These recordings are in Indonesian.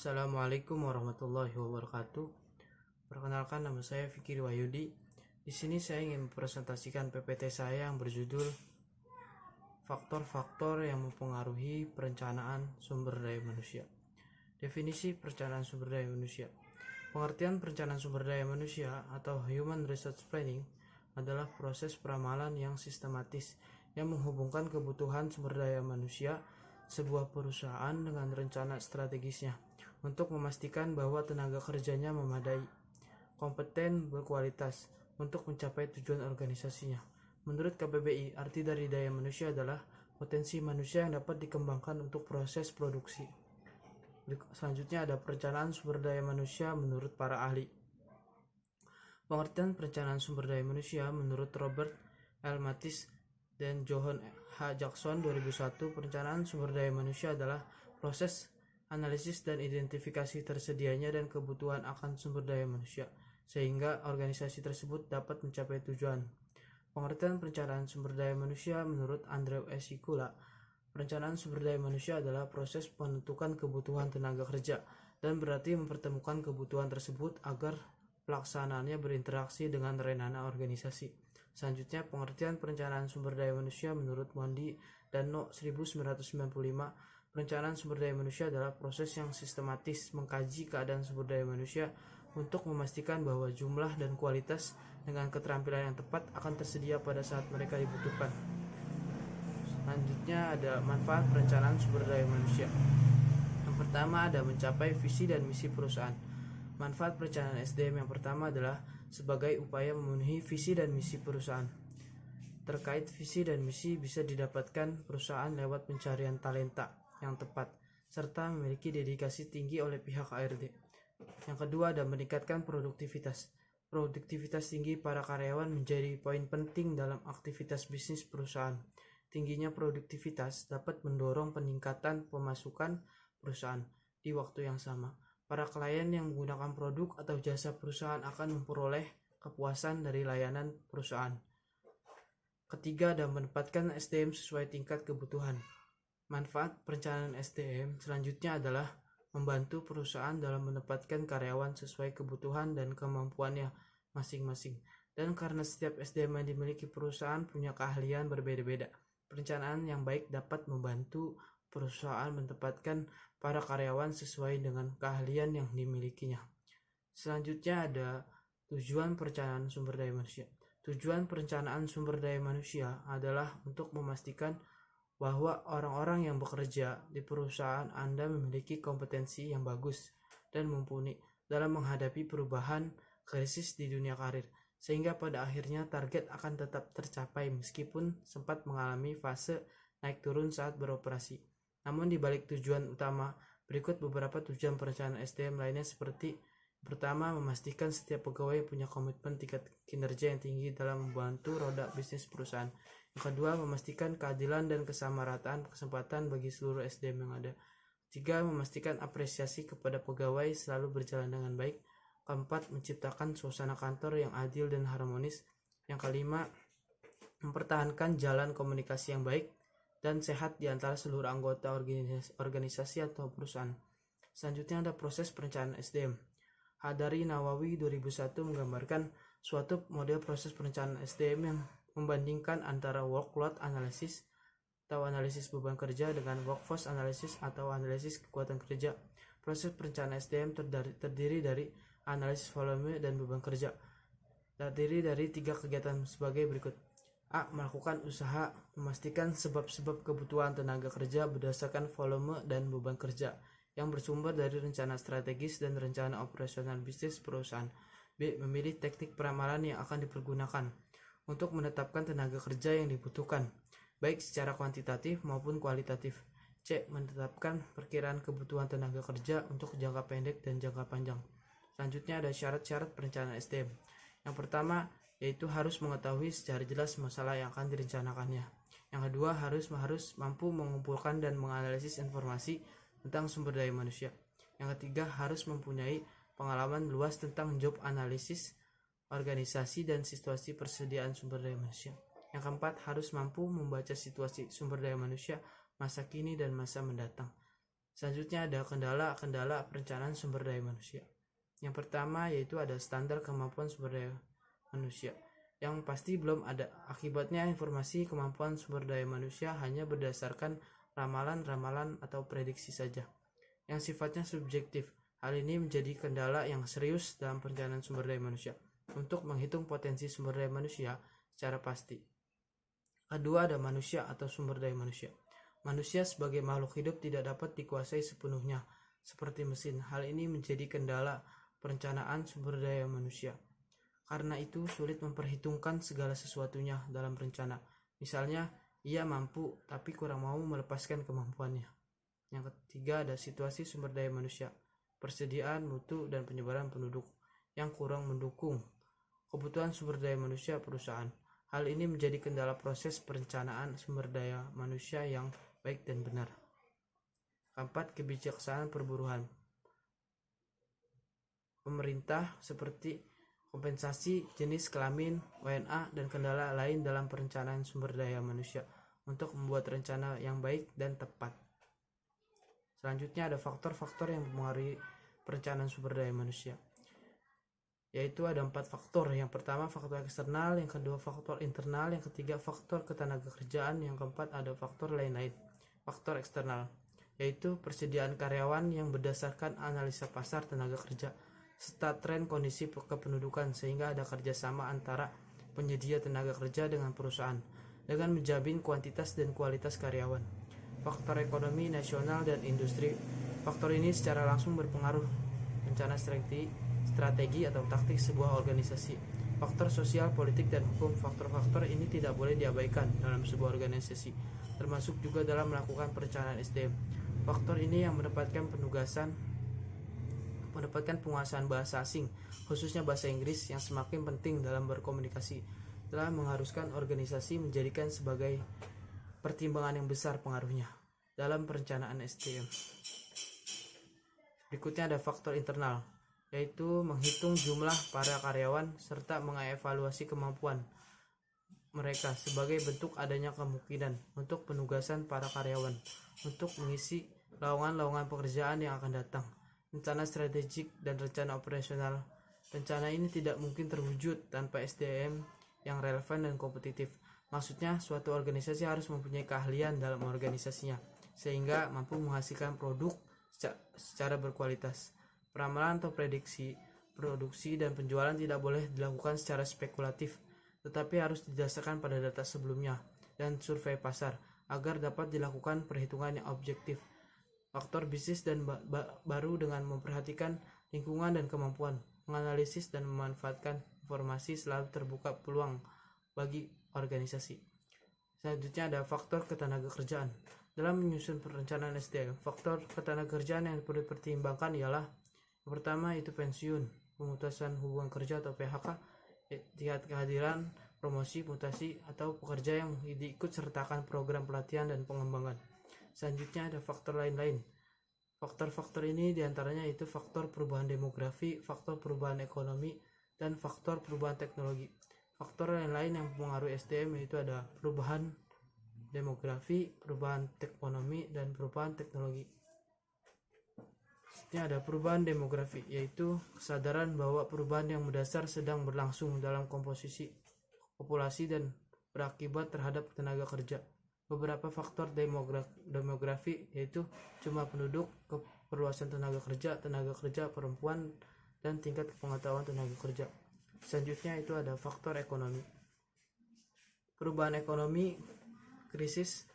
Assalamualaikum warahmatullahi wabarakatuh. Perkenalkan, nama saya Fikri Wahyudi. Di sini saya ingin mempresentasikan PPT saya yang berjudul Faktor-faktor yang mempengaruhi perencanaan sumber daya manusia. Definisi perencanaan sumber daya manusia. Pengertian perencanaan sumber daya manusia atau Human Resource Planning adalah proses peramalan yang sistematis yang menghubungkan kebutuhan sumber daya manusia sebuah perusahaan dengan rencana strategisnya untuk memastikan bahwa tenaga kerjanya memadai, kompeten, berkualitas untuk mencapai tujuan organisasinya. Menurut KBBI, arti dari daya manusia adalah potensi manusia yang dapat dikembangkan untuk proses produksi. Selanjutnya ada perencanaan sumber daya manusia menurut para ahli. Pengertian perencanaan sumber daya manusia menurut Robert L. Mathis dan Johan H. Jackson 2001, perencanaan sumber daya manusia adalah proses analisis dan identifikasi tersedianya dan kebutuhan akan sumber daya manusia, sehingga organisasi tersebut dapat mencapai tujuan. Pengertian perencanaan sumber daya manusia menurut Andrew S. Sikula, perencanaan sumber daya manusia adalah proses menentukan kebutuhan tenaga kerja dan berarti mempertemukan kebutuhan tersebut agar pelaksanaannya berinteraksi dengan renana organisasi. Selanjutnya, pengertian perencanaan sumber daya manusia menurut Mondi dan No 1995, perencanaan sumber daya manusia adalah proses yang sistematis mengkaji keadaan sumber daya manusia untuk memastikan bahwa jumlah dan kualitas dengan keterampilan yang tepat akan tersedia pada saat mereka dibutuhkan. Selanjutnya ada manfaat perencanaan sumber daya manusia. Yang pertama ada mencapai visi dan misi perusahaan. Manfaat perencanaan SDM yang pertama adalah sebagai upaya memenuhi visi dan misi perusahaan. Terkait visi dan misi bisa didapatkan perusahaan lewat pencarian talenta yang tepat serta memiliki dedikasi tinggi oleh pihak HRD. Yang kedua ada meningkatkan produktivitas. Produktivitas tinggi para karyawan menjadi poin penting dalam aktivitas bisnis perusahaan. Tingginya produktivitas dapat mendorong peningkatan pemasukan perusahaan di waktu yang sama. Para klien yang menggunakan produk atau jasa perusahaan akan memperoleh kepuasan dari layanan perusahaan. Ketiga ada menempatkan SDM sesuai tingkat kebutuhan. Manfaat perencanaan SDM selanjutnya adalah membantu perusahaan dalam menempatkan karyawan sesuai kebutuhan dan kemampuannya masing-masing. Dan karena setiap SDM yang dimiliki perusahaan punya keahlian berbeda-beda, perencanaan yang baik dapat membantu perusahaan menempatkan para karyawan sesuai dengan keahlian yang dimilikinya. Selanjutnya ada tujuan perencanaan sumber daya manusia. Tujuan perencanaan sumber daya manusia adalah untuk memastikan bahwa orang-orang yang bekerja di perusahaan Anda memiliki kompetensi yang bagus dan mumpuni dalam menghadapi perubahan krisis di dunia karir, sehingga pada akhirnya target akan tetap tercapai meskipun sempat mengalami fase naik turun saat beroperasi. Namun di balik tujuan utama, berikut beberapa tujuan perencanaan SDM lainnya seperti: pertama, memastikan setiap pegawai punya komitmen tingkat kinerja yang tinggi dalam membantu roda bisnis perusahaan. Yang kedua, memastikan keadilan dan kesamarataan kesempatan bagi seluruh SDM yang ada. Tiga, memastikan apresiasi kepada pegawai selalu berjalan dengan baik. Keempat, menciptakan suasana kantor yang adil dan harmonis. Yang kelima, mempertahankan jalan komunikasi yang baik dan sehat di antara seluruh anggota organisasi atau perusahaan. Selanjutnya ada proses perencanaan SDM. Hadari Nawawi 2001 menggambarkan suatu model proses perencanaan SDM yang membandingkan antara workload analysis atau analisis beban kerja dengan workforce analysis atau analisis kekuatan kerja. Proses perencanaan SDM terdiri dari analisis volume dan beban kerja. Terdiri dari 3 kegiatan sebagai berikut. A. Melakukan usaha memastikan sebab-sebab kebutuhan tenaga kerja berdasarkan volume dan beban kerja yang bersumber dari rencana strategis dan rencana operasional bisnis perusahaan. B. Memilih teknik peramalan yang akan dipergunakan untuk menetapkan tenaga kerja yang dibutuhkan, baik secara kuantitatif maupun kualitatif. C. Menetapkan perkiraan kebutuhan tenaga kerja untuk jangka pendek dan jangka panjang. Selanjutnya ada syarat-syarat perencanaan SDM. Yang pertama yaitu harus mengetahui secara jelas masalah yang akan direncanakannya. Yang kedua harus mampu mengumpulkan dan menganalisis informasi tentang sumber daya manusia. Yang ketiga harus mempunyai pengalaman luas tentang job analisis, organisasi dan situasi persediaan sumber daya manusia. Yang keempat harus mampu membaca situasi sumber daya manusia masa kini dan masa mendatang. Selanjutnya ada kendala-kendala perencanaan sumber daya manusia. Yang pertama yaitu ada standar kemampuan sumber daya manusia yang pasti belum ada. Akibatnya informasi kemampuan sumber daya manusia hanya berdasarkan ramalan-ramalan atau prediksi saja yang sifatnya subjektif. Hal ini menjadi kendala yang serius dalam perencanaan sumber daya manusia untuk menghitung potensi sumber daya manusia secara pasti. Kedua ada manusia atau sumber daya manusia. Manusia sebagai makhluk hidup tidak dapat dikuasai sepenuhnya seperti mesin. Hal ini menjadi kendala perencanaan sumber daya manusia. Karena itu sulit memperhitungkan segala sesuatunya dalam rencana. Misalnya, ia mampu tapi kurang mau melepaskan kemampuannya. Yang ketiga ada situasi sumber daya manusia, persediaan, mutu, dan penyebaran penduduk yang kurang mendukung kebutuhan sumber daya manusia perusahaan. Hal ini menjadi kendala proses perencanaan sumber daya manusia yang baik dan benar. Keempat, kebijaksanaan perburuan pemerintah seperti kompensasi jenis kelamin, WNA, dan kendala lain dalam perencanaan sumber daya manusia untuk membuat rencana yang baik dan tepat. Selanjutnya ada faktor-faktor yang mempengaruhi perencanaan sumber daya manusia, yaitu ada 4 faktor. Yang pertama faktor eksternal, yang kedua faktor internal, yang ketiga faktor ketenagakerjaan, yang keempat ada faktor lain-lain. Faktor eksternal yaitu persediaan karyawan yang berdasarkan analisa pasar tenaga kerja serta tren kondisi kependudukan, sehingga ada kerjasama antara penyedia tenaga kerja dengan perusahaan dengan menjamin kuantitas dan kualitas karyawan. Faktor ekonomi nasional dan industri. Faktor ini secara langsung berpengaruh rencana strategi atau taktik sebuah organisasi. Faktor sosial, politik, dan hukum. Faktor-faktor ini tidak boleh diabaikan dalam sebuah organisasi, termasuk juga dalam melakukan perencanaan SDM. Faktor ini yang mendapatkan penguasaan bahasa asing, khususnya bahasa Inggris, yang semakin penting dalam berkomunikasi, telah mengharuskan organisasi menjadikan sebagai pertimbangan yang besar pengaruhnya dalam perencanaan SDM. Berikutnya ada faktor internal, yaitu menghitung jumlah para karyawan serta mengevaluasi kemampuan mereka sebagai bentuk adanya kemungkinan untuk penugasan para karyawan untuk mengisi lowongan-lowongan pekerjaan yang akan datang. Rencana strategik dan rencana operasional. Rencana ini tidak mungkin terwujud tanpa SDM yang relevan dan kompetitif. Maksudnya, suatu organisasi harus mempunyai keahlian dalam organisasinya, sehingga mampu menghasilkan produk secara berkualitas. Peramalan atau prediksi, produksi dan penjualan tidak boleh dilakukan secara spekulatif, tetapi harus didasarkan pada data sebelumnya dan survei pasar, agar dapat dilakukan perhitungan yang objektif. Faktor bisnis dan baru dengan memperhatikan lingkungan dan kemampuan, menganalisis dan memanfaatkan informasi, selalu terbuka peluang bagi organisasi. Selanjutnya ada faktor ketenagakerjaan. Dalam menyusun perencanaan SDM, faktor ketenagakerjaan yang perlu dipertimbangkan ialah yang pertama itu pensiun, pemutusan hubungan kerja atau PHK, kehadiran promosi, mutasi, atau pekerja yang diikut sertakan program pelatihan dan pengembangan. Selanjutnya ada faktor lain-lain. Faktor-faktor ini diantaranya itu faktor perubahan demografi, faktor perubahan ekonomi, dan faktor perubahan teknologi. Faktor lain-lain yang mempengaruhi SDM yaitu ada perubahan demografi, perubahan ekonomi, dan perubahan teknologi. Ini ada perubahan demografi, yaitu kesadaran bahwa perubahan yang mendasar sedang berlangsung dalam komposisi populasi dan berakibat terhadap tenaga kerja. Beberapa faktor demografi yaitu jumlah penduduk, keperluasan tenaga kerja perempuan, dan tingkat pengetahuan tenaga kerja. Selanjutnya itu ada faktor ekonomi. Perubahan ekonomi, krisis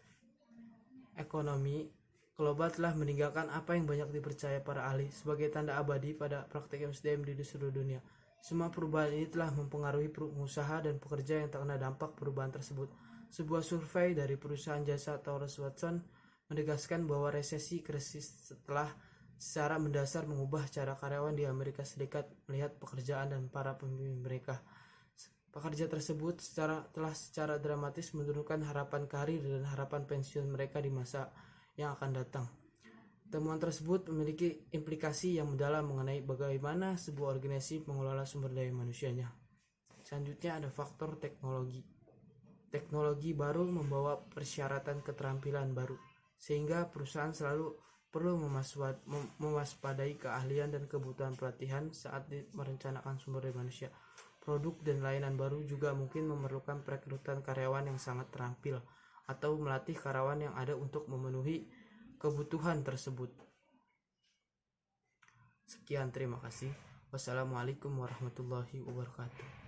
ekonomi global telah meninggalkan apa yang banyak dipercaya para ahli sebagai tanda abadi pada praktik SDM di seluruh dunia. Semua perubahan ini telah mempengaruhi pengusaha dan pekerja yang terkena dampak perubahan tersebut. Sebuah survei dari perusahaan jasa Towers Watson menegaskan bahwa resesi krisis telah secara mendasar mengubah cara karyawan di Amerika Serikat melihat pekerjaan dan para pemimpin mereka. Pekerja tersebut telah secara dramatis menurunkan harapan karir dan harapan pensiun mereka di masa yang akan datang. Temuan tersebut memiliki implikasi yang mendalam mengenai bagaimana sebuah organisasi mengelola sumber daya manusianya. Selanjutnya ada faktor teknologi. Teknologi baru membawa persyaratan keterampilan baru, sehingga perusahaan selalu perlu mewaspadai keahlian dan kebutuhan pelatihan saat merencanakan sumber daya manusia. Produk dan layanan baru juga mungkin memerlukan perekrutan karyawan yang sangat terampil atau melatih karyawan yang ada untuk memenuhi kebutuhan tersebut. Sekian, terima kasih. Wassalamualaikum warahmatullahi wabarakatuh.